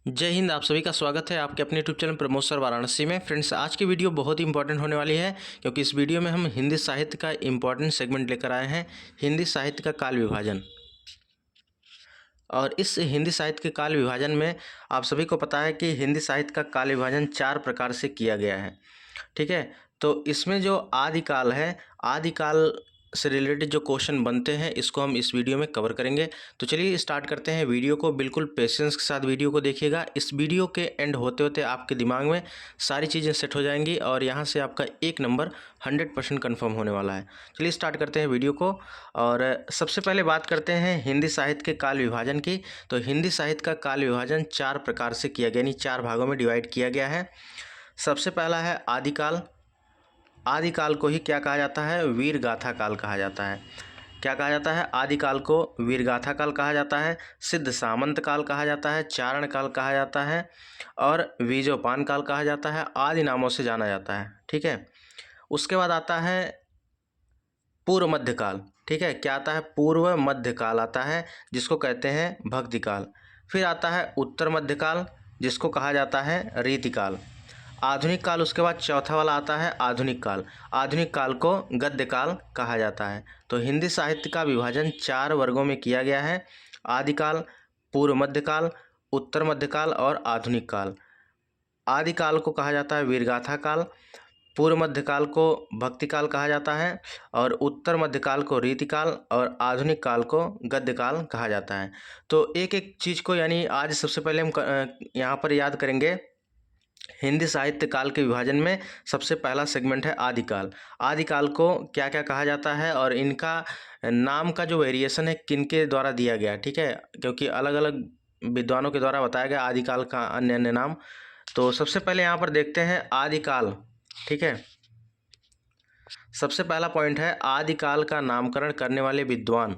जय हिंद। आप सभी का स्वागत है आपके अपने YouTube channel Pramod sir Varanasi में। फ्रेंड्स, आज की वीडियो बहुत ही इंपॉर्टेंट होने वाली है क्योंकि इस वीडियो में हम हिंदी साहित्य का इंपॉर्टेंट सेगमेंट लेकर आए हैं, हिंदी साहित्य का काल विभाजन। और इस हिंदी साहित्य के काल विभाजन में आप सभी को पता है कि हिंदी साहित्य का काल विभाजन 4 प्रकार से किया गया है। ठीक है, तो इसमें जो आदिकाल है, आदिकाल से रिलेटेड जो क्वेश्चन बनते हैं इसको हम इस वीडियो में कवर करेंगे। तो चलिए स्टार्ट करते हैं वीडियो को। बिल्कुल पेशेंस के साथ वीडियो को देखिएगा। इस वीडियो के एंड होते होते आपके दिमाग में सारी चीज़ें सेट हो जाएंगी और यहाँ से आपका 1 नंबर 100% कन्फर्म होने वाला है। चलिए स्टार्ट करते हैं वीडियो को। और सबसे पहले बात करते हैं हिंदी साहित्य के काल विभाजन की। तो हिंदी साहित्य का काल विभाजन 4 प्रकार से किया गया, यानी 4 भागों में डिवाइड किया गया है। सबसे पहला है आदिकाल। आदिकाल को ही क्या कहा जाता है? वीर गाथा काल कहा जाता है। क्या कहा जाता है? आदिकाल को वीर गाथा काल कहा जाता है, सिद्ध सामंत काल कहा जाता है, चारण काल कहा जाता है और बीजोपान काल कहा जाता है, आदि नामों से जाना जाता है। ठीक है, उसके बाद आता है पूर्व मध्यकाल। ठीक है, क्या आता है? पूर्व मध्यकाल आता है, जिसको कहते हैं भक्तिकाल। फिर आता है उत्तर मध्यकाल, जिसको कहा जाता है रीतिकाल। आधुनिक काल उसके बाद चौथा वाला आता है आधुनिक काल। आधुनिक काल को गद्य काल कहा जाता है। तो हिंदी साहित्य का विभाजन 4 वर्गों में किया गया है: आदिकाल, पूर्व मध्यकाल, उत्तर मध्यकाल और आधुनिक काल। आदिकाल को कहा जाता है वीरगाथा काल, पूर्व मध्यकाल को भक्तिकाल कहा जाता है और उत्तर मध्यकाल को रीतिकाल और आधुनिक काल को गद्यकाल कहा जाता है। तो एक एक चीज़ को, यानी आज सबसे पहले हम यहाँ पर याद करेंगे। हिंदी साहित्य काल के विभाजन में सबसे पहला सेगमेंट है आदिकाल। आदिकाल को क्या क्या कहा जाता है और इनका नाम का जो वेरिएशन है किनके द्वारा दिया गया। ठीक है, क्योंकि अलग अलग विद्वानों के द्वारा बताया गया आदिकाल का अन्य अन्य नाम। तो सबसे पहले यहाँ पर देखते हैं आदिकाल। ठीक है, सबसे पहला पॉइंट है आदिकाल का नामकरण करने वाले विद्वान,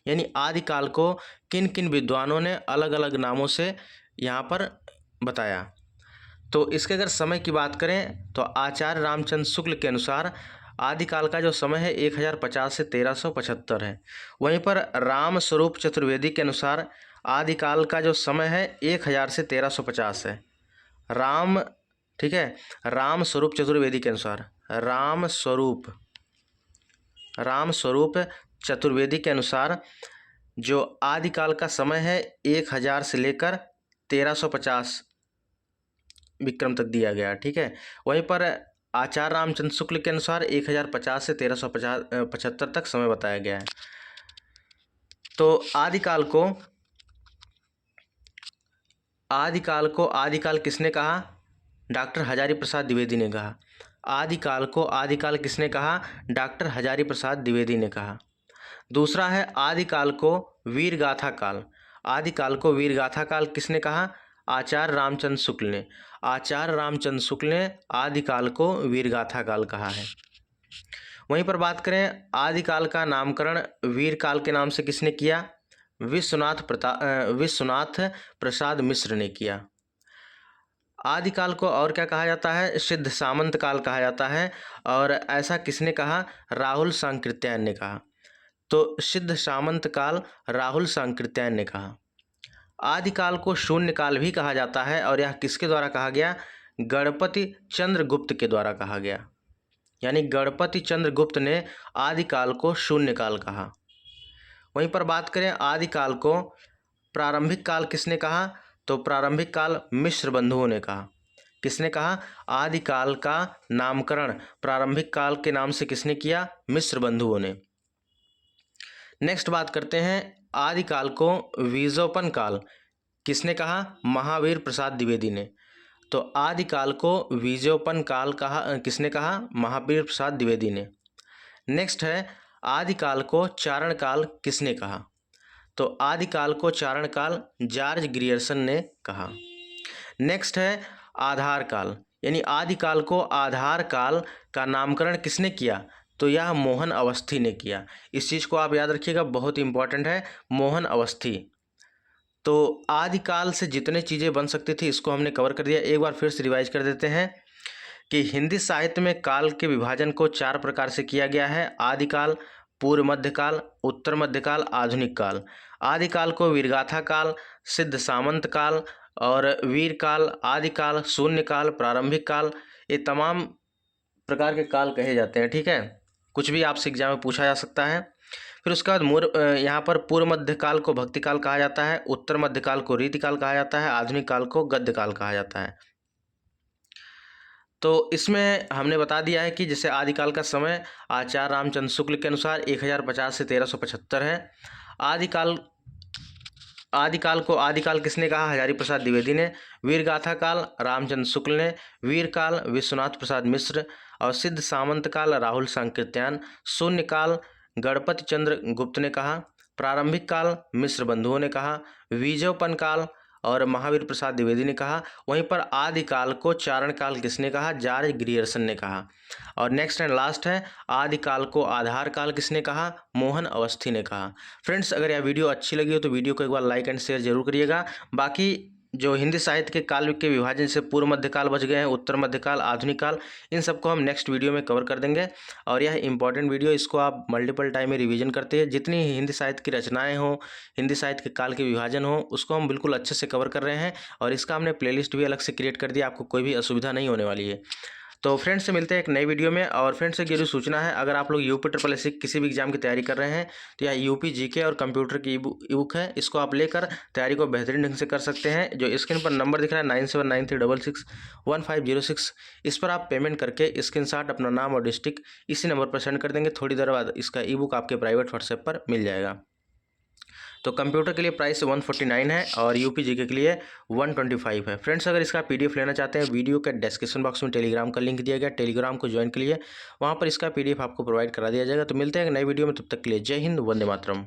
यानी आदिकाल को किन किन विद्वानों ने अलग अलग नामों से यहाँ पर बताया। तो इसके अगर समय की बात करें तो आचार्य रामचंद्र शुक्ल के अनुसार आदिकाल का जो समय है 1050 से 1375 है। वहीं पर राम स्वरूप चतुर्वेदी के अनुसार आदिकाल का जो समय है 1000 से 1350 है। ठीक है, राम स्वरूप चतुर्वेदी के अनुसार, राम स्वरूप चतुर्वेदी के अनुसार जो आदिकाल का समय है 1000 से लेकर 1350 विक्रम तक दिया गया। ठीक है, वहीं पर आचार्य रामचंद्र शुक्ल के अनुसार 1050 से 1375 तक समय बताया गया है। तो आदिकाल को आदिकाल किसने कहा? डॉक्टर हजारी प्रसाद द्विवेदी ने कहा। आदिकाल को आदिकाल किसने कहा? डॉक्टर हजारी प्रसाद द्विवेदी ने कहा। दूसरा है आदिकाल को वीरगाथा काल। आदिकाल को वीरगाथा काल किसने कहा? आचार्य रामचंद्र शुक्ल ने। आचार्य रामचंद्र शुक्ल ने आदिकाल को वीरगाथा काल कहा है। वहीं पर बात करें आदिकाल का नामकरण वीरकाल के नाम से किसने किया? विश्वनाथ प्रसाद मिश्र ने किया। आदिकाल को और क्या कहा जाता है? सिद्ध सामंत काल कहा जाता है। और ऐसा किसने कहा? राहुल सांकृत्यायन ने कहा। तो सिद्ध सामंत काल राहुल सांकृत्यायन ने कहा। आदिकाल को शून्य काल भी कहा जाता है और यह किसके द्वारा कहा गया? गणपति चंद्रगुप्त के द्वारा कहा गया, यानी गणपति चंद्रगुप्त ने आदिकाल को शून्य काल कहा। वहीं पर बात करें आदिकाल को प्रारंभिक काल किसने कहा? तो प्रारंभिक काल मिश्र बंधुओं ने कहा। किसने कहा? आदिकाल का नामकरण प्रारंभिक काल के नाम से किसने किया? मिश्र बंधुओं ने। नेक्स्ट बात करते हैं आदिकाल को बीजोपन काल किसने कहा? महावीर प्रसाद द्विवेदी ने। तो आदिकाल को बीजोपन काल किसने कहा? महावीर प्रसाद द्विवेदी ने। नेक्स्ट है आदिकाल को चारण काल किसने कहा? तो आदिकाल को चारण काल जॉर्ज ग्रियर्सन ने कहा। नेक्स्ट है आधार काल, यानी आदिकाल को आधार काल का नामकरण किसने किया? तो यह मोहन अवस्थी ने किया। इस चीज़ को आप याद रखिएगा, बहुत इंपॉर्टेंट है, मोहन अवस्थी। तो आदिकाल से जितने चीज़ें बन सकती थी इसको हमने कवर कर दिया। एक बार फिर से रिवाइज कर देते हैं कि हिंदी साहित्य में काल के विभाजन को 4 प्रकार से किया गया है: आदिकाल, पूर्व मध्यकाल, उत्तर मध्यकाल, आधुनिक काल। आदिकाल को वीरगाथा काल, सिद्ध सामंत काल और वीर काल, आदिकाल, शून्य काल, प्रारंभिक काल, ये तमाम प्रकार के काल कहे जाते हैं। ठीक है, कुछ भी आपसे एग्जाम में पूछा जा सकता है। फिर उसके बाद यहाँ पर पूर्व मध्यकाल को भक्ति काल कहा जाता है, उत्तर मध्यकाल को रीतिकाल कहा जाता है, आधुनिक काल को गद्य काल कहा जाता है। तो इसमें हमने बता दिया है कि जैसे आदिकाल का समय आचार्य रामचंद्र शुक्ल के अनुसार 1050 से 1375 है। आदिकाल किसने कहा? हजारी प्रसाद द्विवेदी ने। वीरगाथा काल रामचंद्र शुक्ल ने। वीर काल विश्वनाथ प्रसाद मिश्र और सिद्ध सामंत काल राहुल सांकृत्यायन। शून्य काल गणपति चंद्र गुप्त ने कहा। प्रारंभिक काल मिश्र बंधुओं ने कहा। बीजोपन काल और महावीर प्रसाद द्विवेदी ने कहा। वहीं पर आदिकाल को चारण काल किसने कहा? जॉर्ज ग्रियर्सन ने कहा। और नेक्स्ट एंड लास्ट है आदिकाल को आधार काल किसने कहा? मोहन अवस्थी ने कहा। फ्रेंड्स, अगर यह वीडियो अच्छी लगी हो तो वीडियो को एक बार लाइक एंड शेयर जरूर करिएगा। बाकी जो हिंदी साहित्य के काल के विभाजन से पूर्व मध्यकाल बच गए हैं, उत्तर मध्यकाल, आधुनिक काल, इन सबको हम नेक्स्ट वीडियो में कवर कर देंगे। और यह इंपॉर्टेंट वीडियो, इसको आप मल्टीपल टाइम में रिवीजन करते हैं। जितनी हिंदी साहित्य की रचनाएं हों, हिंदी साहित्य के काल के विभाजन हो, उसको हम बिल्कुल अच्छे से कवर कर रहे हैं। और इसका हमने प्लेलिस्ट भी अलग से क्रिएट कर दिया, आपको कोई भी असुविधा नहीं होने वाली है। तो फ्रेंड्स से मिलते हैं एक नई वीडियो में। और फ्रेंड्स से जरूर सूचना है, अगर आप लोग यूपी SSC किसी भी एग्जाम की तैयारी कर रहे हैं तो यह यूपी जीके और कंप्यूटर की ई बुक है, इसको आप लेकर तैयारी को बेहतरीन ढंग से कर सकते हैं। जो स्क्रीन पर नंबर दिख रहा है 9793661506, इस पर आप पेमेंट करके स्क्रीनशॉट अपना नाम और डिस्ट्रिक्ट इसी नंबर पर सेंड कर देंगे। थोड़ी देर बाद इसका ई बुक आपके प्राइवेट व्हाट्सएप पर मिल जाएगा। तो कंप्यूटर के लिए प्राइस 149 है और यूपी जीके के लिए 125 है। फ्रेंड्स, अगर इसका PDF लेना चाहते हैं, वीडियो के डिस्क्रिप्शन बॉक्स में टेलीग्राम का लिंक दिया गया, टेलीग्राम को ज्वाइन के लिए वहाँ पर इसका PDF आपको प्रोवाइड करा दिया जाएगा। तो मिलते हैं एक नई वीडियो में, तब तक के लिए जय हिंद, वंदे मातरम।